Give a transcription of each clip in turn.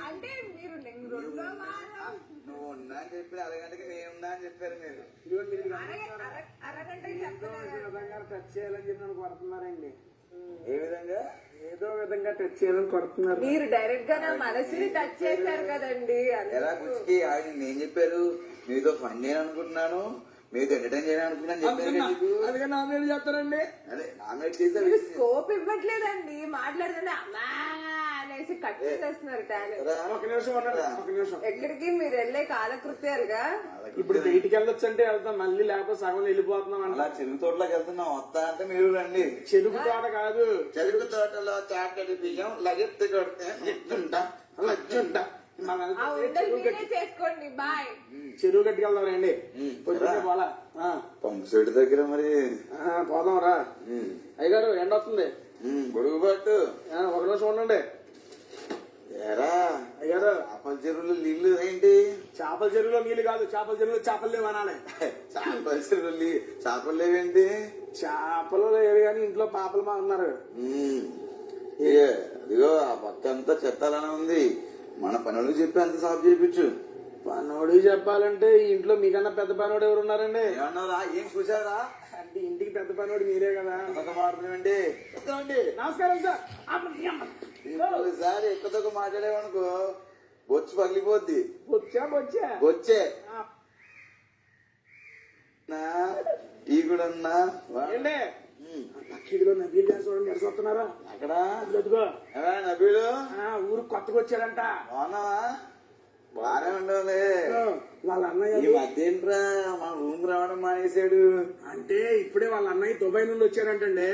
అంటే మీరు నువ్వు ఉన్నా అని చెప్పి అరగంటకి నేనున్నా అని చెప్పారు మీరు. అరగంట టచ్ చేయాలని చెప్పి నన్ను కొడుతున్నారండి. ఏ విధంగా? ఏదో విధంగా టచ్ చేయాలని కొడుతున్నారు. మీరు డైరెక్ట్ గా నా మనసుని టచ్ చేశారు కదండి. ఎలా గుచ్చికి ఆయన నేను చెప్పారు మీతో ఫన్ చేయను అనుకుంటున్నాను, మీతో ఎంటర్టైన్ చేయను అనుకుంటున్నాను చెప్పారు. అందుకే నామినేట్ చేస్తారండి. అదే నామినేట్ చేస్తే స్కోప్ ఇవ్వట్లేదండి. మాట్లాడుతుంటే అమ్మా అనేసి కట్ చేసేస్తున్నారు టాలెంట్. ఒక నిమిషం ఉండండి, ఒక నిమిషం. ఎక్కడికి మీరు వెళ్ళే కాలకృత్యాలుగా ఇప్పుడు బయటికి వెళ్ళొచ్చు అంటే వెళ్తాం, మళ్ళీ లేకపోతే సగం వెళ్ళిపోతున్నాం అంట. అలా చెరుకు తోటలోకి వెళ్తున్నాం, వస్తా అంటే మీరు రండి. చెరుకు తోట కాదు, చెరుకు తోటలో చాటడి బియ్యం లగెత్తి కొడితే చెప్తుంటా లచ్చుంటా. చేసుకోండి. బాయ్. చెరువు గట్టుకు వెళ్దాం రండి. పొద్దున్నే పోలా పంపు సెట్ దగ్గర మరి పోదాం రా. అయ్యగారు ఎండ వస్తుంది, గొడుగు పట్టు. ఒక నిమిషం ఉండండి. ఏరా అయ్యారు చేపల చెరువులో నీళ్లు ఏంటి? చేపల చెరువులో నీళ్లు కాదు, చేపల చెరువులో చేపలు లేవు అనాలి. చేపల చెరువులు చేపలు లేవేంటి? చేపలు లేవు కానీ ఇంట్లో పాపలు మా ఉన్నారు. అదిగో ఆ పక్క అంతా చెత్తాలనే ఉంది, మన పనులకు చెప్పి అంత సాఫ్ చేయించు. పనోడికి చెప్పాలంటే ఇంట్లో మీకన్నా పెద్ద పనోడు ఎవరు ఉన్నారండి? ఏమన్నారా? ఏం చూసారా? అంటే ఇంటికి పెద్ద పనోడు మీరే కదా. మాట్లాడండి. నమస్కారం సార్. ఇంకోసారి ఎక్కువ మాట్లాడేవనుకో బొచ్చు పగిలిపోద్ది. బొచ్చా బొచ్చా బొచ్చే ఈ కూడా ఇదిగో నబీల్ గారు చూడండి ఎక్కడ చూస్తున్నారా? అక్కడ ఇదిగో నబీలు ఊరు కొత్తగా వచ్చారంట. బాగున్నావా? బాగానే ఉండవులే. వాళ్ళ అన్నయ్య ఈ మధ్య ఏంట్రా మా రూమ్ రావడం మానేశాడు. అంటే ఇప్పుడే వాళ్ళ అన్నయ్య దుబాయ్ నుండి వచ్చారంటండి.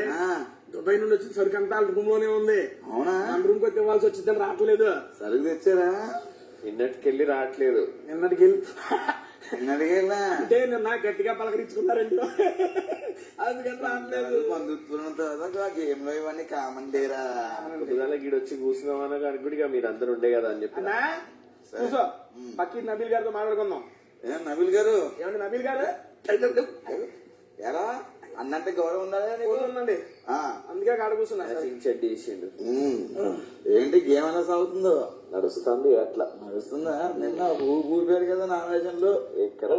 దుబాయ్ నుండి వచ్చిన సరుకు అంతా రూమ్ లోనే ఉంది. అవునా? మన రూమ్ కి ఇవ్వాల్సి వచ్చిందని రావట్లేదు. సరుకు తెచ్చారా? నిన్నటికెళ్ళి రావట్లేదు. నిన్నటికెళ్ళి అంటే నిన్న గట్టిగా పలకరించుకున్నారండి, అందుకని రావట్లేదు. బంధుత్వం గేమ్ లో ఇవన్నీ కామన్ లేరా? పొద్దుగాల గీడ వచ్చి కూర్చున్నామని అనుకుంటే మీరు అందరు ఉండే కదా అని చెప్పి కూర్చో. పక్కీ నబీల్ గారితో మాట్లాడుకుందాం. నబీల్ గారు ఏమండి నబీల్ గారు? ఎలా అన్నంటే గౌరవం ఉందండి, అందుకే కాడ కూర్చున్నా. చెడ్డి వేసిండు. ఏంటి గేమ్ ఎలా సాగుతుందో? నడుస్తుంది అట్లా నడుస్తుందా? నిన్న ఊరిపోయారు కదా నామినేషన్లు. ఎక్కడ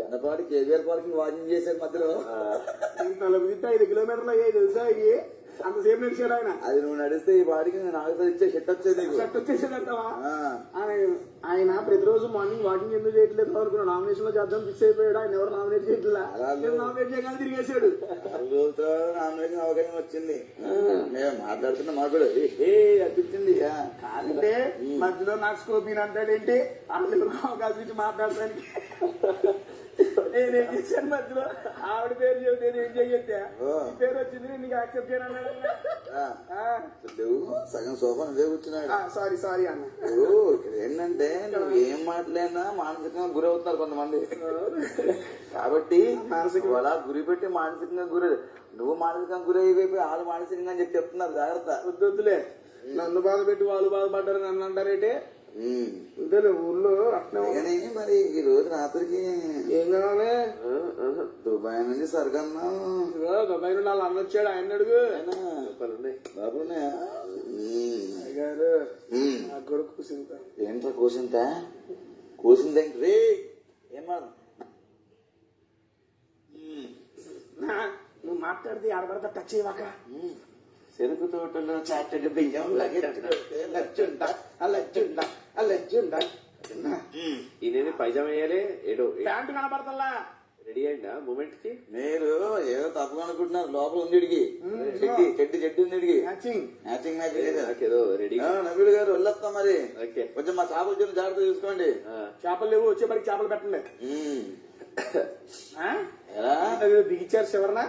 అన్నపాటి కేజీఆర్ పార్కింగ్ వాకింగ్ చేశారు మధ్యలో. 5 కిలోమీటర్లు అయ్యాయి తెలుసా? అయ్యి అంతసేపు నడిచాడు ఆయన. అది నువ్వు నడిస్తే ఈ పాటికి నాకు ఇచ్చే షెట్ వచ్చేది. షర్ట్ వచ్చేసేదంటావా? ఆయన ప్రతిరోజు మార్నింగ్ వాకింగ్ ఎందుకు చేయట్లేదు అనుకున్నా. నామినేషన్ లో చేద్దాం ఫిక్స్ అయిపోయాడు. ఆయన ఎవరు నామినేట్ చేయట్లా. నామినేట్ చేయగానే తిరిగేసాడు. నామినేషన్ అవకాశం వచ్చింది. మేము మాట్లాడుతున్నా మాకు కూడా అనిపించింది. కాదంటే మధ్యలో నాకు స్కోప్ అంటాడేంటి? అందరూ అవకాశం ఇచ్చి మాట్లాడటానికి నేనేం చేశాను మధ్యలో? ఆవిడ పేరు చెబితే ఏం చెయ్యొచ్చా? పేరు వచ్చింది నీకు యాక్సెప్ట్ చేయను. సగం సోఫా నువ్వే కూర్చున్నాడు. సారీ అన్న. ఇక్కడ ఏంటంటే నువ్వు ఏం మాట్లాడినా మానసికంగా గురవుతున్నారు కొంతమంది. కాబట్టి అలా గురి పెట్టి మానసికంగా గురి, నువ్వు మానసికంగా గురి అయిపోయి వాళ్ళు మానసికంగా అని చెప్పి చెప్తున్నారు. జాగ్రత్త. వద్దులే, నన్ను బాధపెట్టి వాళ్ళు బాధపడ్డారు నన్ను అంటారేంటి? ఊర్లో కానీ మరి ఈ రోజు రాత్రికి ఏం కావాలి? దుబాయ్ నుంచి సరుకన్నా. దుబాయ్ నుండి వాళ్ళు అన్న వచ్చాడు, ఆయన అడుగు. బాబునే గారు నాకు కూడా కూసింత. ఏంట్రా కూసింత? కూసిందేంటి రే? ఏమా నువ్వు మాట్లాడితే ఆడపడతా టచ్ చేయవాక. చెరుకు తోటలో చాటడి బియ్యం లచ్చుండ లచ్చుండ లచ్చుండ. ఈయన పైజామా వేయాలి. ఏడో ప్యాంటు కనపడతల్లా. రెడీ అయిందా మూమెంట్ కి? మీరు ఏదో తప్పుగా అనుకుంటున్నారు. లోపల ఉంది ఇడికి చెడ్డి ఉంది ఇడికి. మ్యాచింగ్ మ్యాచ్ ఏదో రెడీ. నబీల్ గారు వెళ్ళొస్తాం మరి. ఓకే, కొంచెం మా చేపల చెరువు జాగ్రత్త చూసుకోండి. చేపలు లేవు, వచ్చే పరికి చేపలు పెట్టండి. ఎలా దిగిచ్చారు చివరన.